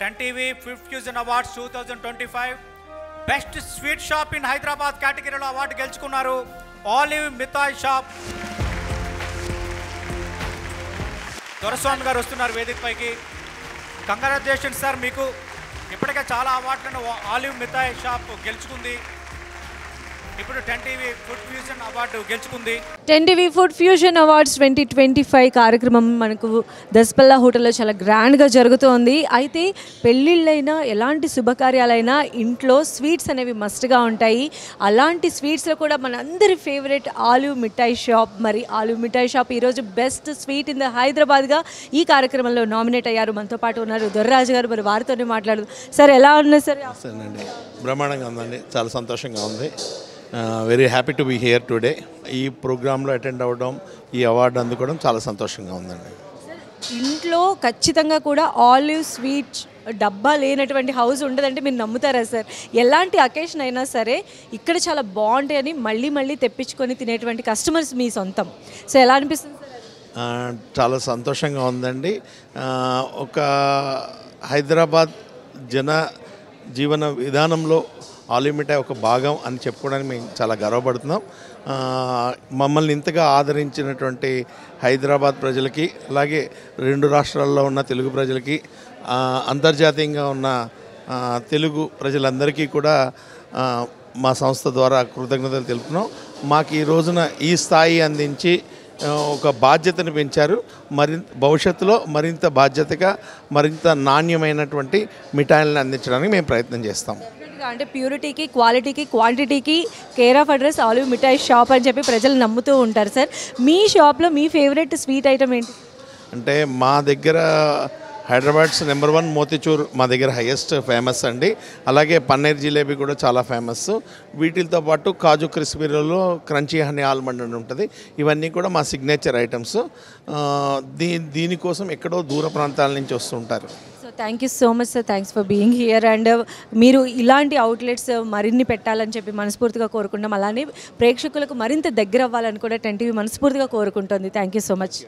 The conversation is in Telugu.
10 TV Fifth Fusion Awards 2025 Best Sweet Shop in Hyderabad కేటగిరీలో అవార్డు గెలుచుకున్నారు ఆలివ్ మిఠాయి షాప్. దొరస్వామి గారు వస్తున్నారు వేదిక పైకి. కంగ్రాచులేషన్స్ సార్, మీకు ఇప్పటికే చాలా అవార్డులను ఆలివ్ మిఠాయి షాప్ గెలుచుకుంది. ఇప్పుడు 10 TV ఫుడ్ ఫ్యూజన్ అవార్డు గెలుచుకుంది. 10 TV ఫుడ్ ఫ్యూజన్ అవార్డ్స్ 2025 కార్యక్రమం మనకు దస్పల్లా హోటల్లో చాలా గ్రాండ్గా జరుగుతోంది. అయితే పెళ్ళిళ్ళైనా ఎలాంటి శుభకార్యాలైనా ఇంట్లో స్వీట్స్ అనేవి మస్ట్గా ఉంటాయి. అలాంటి స్వీట్స్లో కూడా మనందరి ఫేవరెట్ ఆలివ్ మిఠాయి షాప్. మరి ఆలివ్ మిఠాయి షాప్ ఈరోజు బెస్ట్ స్వీట్ ఇన్ ద హైదరాబాద్గా ఈ కార్యక్రమంలో నామినేట్ అయ్యారు. మనతో పాటు ఉన్నారు దొర్రాజు గారు. మరి వారితోనే మాట్లాడదు. సార్ ఎలా ఉన్నారు సార్? అండి బ్రహ్మాండంగా ఉందండి, చాలా సంతోషంగా ఉంది. Very happy to be here today. ఈ ప్రోగ్రాంలో అటెండ్ అవ్వడం, ఈ అవార్డు అందుకోవడం చాలా సంతోషంగా ఉందండి. ఇంట్లో ఖచ్చితంగా కూడా ఆలివ్ స్వీట్ డబ్బా లేనటువంటి హౌస్ ఉండదంటే మీరు నమ్ముతారా సార్? ఎలాంటి అకేషన్ అయినా సరే ఇక్కడ చాలా బాగుంటాయని మళ్ళీ మళ్ళీ తెప్పించుకొని తినేటువంటి కస్టమర్స్ మీ సొంతం. సో ఎలా అనిపిస్తుంది సార్? చాలా సంతోషంగా ఉందండి. ఒక హైదరాబాద్ జన జీవన విధానంలో ఆలివ్ మిఠాయి ఒక భాగం అని చెప్పుకోవడానికి మేము చాలా గర్వపడుతున్నాం. మమ్మల్ని ఇంతగా ఆదరించినటువంటి హైదరాబాద్ ప్రజలకి, అలాగే 2 రాష్ట్రాల్లో ఉన్న తెలుగు ప్రజలకి, అంతర్జాతీయంగా ఉన్న తెలుగు ప్రజలందరికీ కూడా మా సంస్థ ద్వారా కృతజ్ఞతలు తెలుపుతున్నాం. మాకు ఈ రోజున ఈ స్థాయి అందించి ఒక బాధ్యతను పెంచారు. భవిష్యత్తులో మరింత బాధ్యతగా, మరింత నాణ్యమైనటువంటి మిఠాయిలను అందించడానికి మేము ప్రయత్నం చేస్తాం. అంటే ప్యూరిటీకి, క్వాలిటీకి, క్వాంటిటీకి care of address Olive Mithai shop అని చెప్పి ప్రజలు నమ్ముతూ ఉంటారు సార్. మీ షాప్లో మీ ఫేవరెట్ స్వీట్ ఐటమ్ ఏంటి? అంటే మా దగ్గర హైదరాబాద్స్ నెంబర్ 1 మోతిచూర్ మా దగ్గర హైయెస్ట్ ఫేమస్ అండి. అలాగే పన్నీర్ జిలేబీ కూడా చాలా ఫేమస్. వీటితో పాటు కాజు క్రిస్పీలో క్రంచీ హనీ ఆల్మండ్ అని ఉంటుంది. ఇవన్నీ కూడా మా సిగ్నేచర్ ఐటమ్స్. దీనికోసం ఎక్కడో దూర ప్రాంతాల నుంచి వస్తుంటారు. So thank you so much sir, thanks for being here. And మీరు ఇలాంటి అవుట్లెట్స్ మరిన్ని పెట్టాలని చెప్పి మనస్ఫూర్తిగా కోరుకుంటాం. అలానే ప్రేక్షకులకు మరింత దగ్గర అవ్వాలని కూడా 10 TV మనస్ఫూర్తిగా కోరుకుంటుంది. Thank you so much.